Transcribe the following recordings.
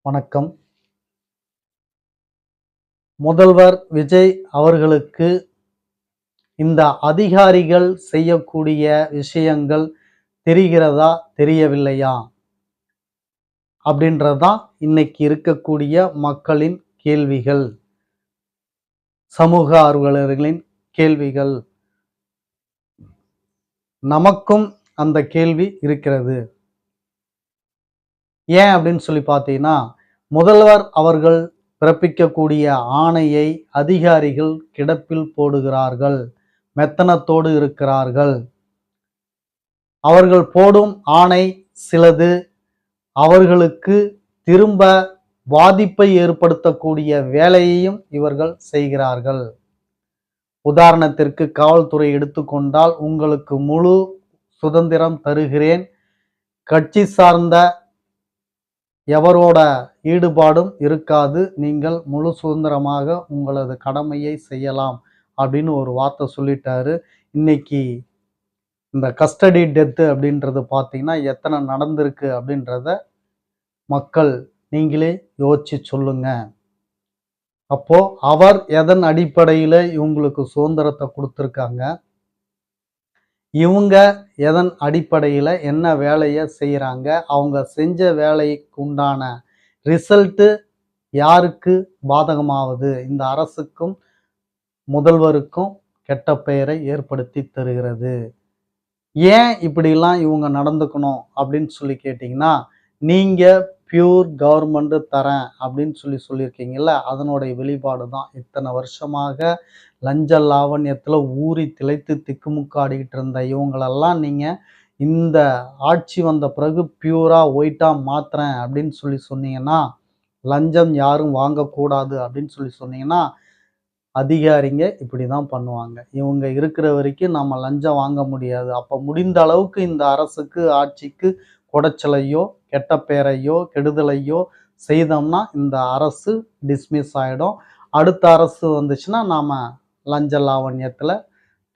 வணக்கம். முதல்வர் விஜய் அவர்களுக்கு இந்த அதிகாரிகள் செய்யக்கூடிய விஷயங்கள் தெரிகிறதா தெரியவில்லையா அப்படின்றதுதான் இன்னைக்கு இருக்கக்கூடிய மக்களின் கேள்விகள், சமூக ஆர்வலர்களின் கேள்விகள். நமக்கும் அந்த கேள்வி இருக்கிறது. ஏன் அப்படின்னு சொல்லி பார்த்தீங்கன்னா, முதல்வர் அவர்கள் பிறப்பிக்கக்கூடிய ஆணையை அதிகாரிகள் கிடப்பில் போடுகிறார்கள், மெத்தனத்தோடு இருக்கிறார்கள். அவர்கள் போடும் ஆணை சிலது அவர்களுக்கு திரும்ப பாதிப்பை ஏற்படுத்தக்கூடிய வேலையையும் இவர்கள் செய்கிறார்கள். உதாரணத்திற்கு காவல்துறை எடுத்துக்கொண்டால், உங்களுக்கு முழு சுதந்திரம் தருகிறேன், கட்சி சார்ந்த எவரோட ஈடுபாடும் இருக்காது, நீங்கள் முழு சுதந்திரமாக உங்களது கடமையை செய்யலாம் அப்படின்னு ஒரு வார்த்தை சொல்லிட்டாரு. இன்னைக்கு இந்த கஸ்டடி டெத்து அப்படின்றது பார்த்தீங்கன்னா எத்தனை நடந்திருக்கு அப்படின்றத மக்கள் நீங்களே யோசிச்சு சொல்லுங்க. அப்போ அவர் எதன் அடிப்படையில் இவங்களுக்கு சுதந்திரத்தை கொடுத்துருக்காங்க, இவங்க எதன் அடிப்படையில் என்ன வேலையை செய்கிறாங்க, அவங்க செஞ்ச வேலைக்கு உண்டான ரிசல்ட்டு யாருக்கு பாதகமாவது, இந்த அரசுக்கும் முதல்வருக்கும் கெட்ட பெயரை ஏற்படுத்தி தருகிறது. ஏன் இப்படிலாம் இவங்க நடந்துக்கணும் அப்படின்னு சொல்லி கேட்டிங்கன்னா, நீங்கள் பியூர் கவர்மெண்ட்டு தரேன் அப்படின்னு சொல்லியிருக்கீங்கல்ல, அதனுடைய வெளிப்பாடு தான். இத்தனை வருஷமாக லஞ்ச லாவண்யத்தில் ஊறி திளைத்து திக்குமுக்காடிக்கிட்டு இருந்த இவங்களெல்லாம் நீங்கள் இந்த ஆட்சி வந்த பிறகு பியூராக ஒயிட்டாக மாற்றுறேன் அப்படின்னு சொன்னீங்கன்னா, லஞ்சம் யாரும் வாங்கக்கூடாது அப்படின்னு சொன்னீங்கன்னா, அதிகாரிங்க இப்படி தான் பண்ணுவாங்க. இவங்க இருக்கிற வரைக்கும் நம்ம லஞ்சம் வாங்க முடியாது. அப்போ முடிந்த அளவுக்கு இந்த அரசுக்கு, ஆட்சிக்கு குடைச்சலையோ, கெட்ட பெயரையோ, கெடுதலையோ செய்தோம்னா இந்த அரசு டிஸ்மிஸ் ஆகிடும். அடுத்த அரசு வந்துச்சுன்னா நாம் லஞ்ச லாவண்யத்தில்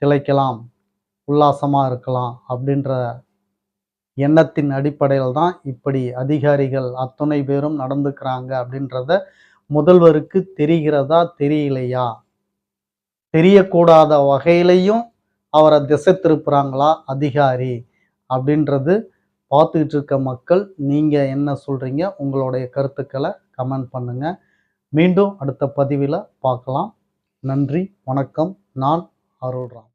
திளைக்கலாம், உல்லாசமாக இருக்கலாம் அப்படின்ற எண்ணத்தின் அடிப்படையில் தான் இப்படி அதிகாரிகள் அத்துணை பேரும் நடந்துக்கிறாங்க அப்படின்றத முதல்வருக்கு தெரிகிறதா தெரியலையா, தெரியக்கூடாத வகையிலையும் அவரை திசை திருப்புறாங்களா அதிகாரி அப்படின்றது பார்த்துக்கிட்டு இருக்க மக்கள் நீங்கள் என்ன சொல்கிறீங்க? உங்களுடைய கருத்துக்களை கமெண்ட் பண்ணுங்கள். மீண்டும் அடுத்த பதிவில் பார்க்கலாம். நன்றி, வணக்கம். நான் அருள்ராம்.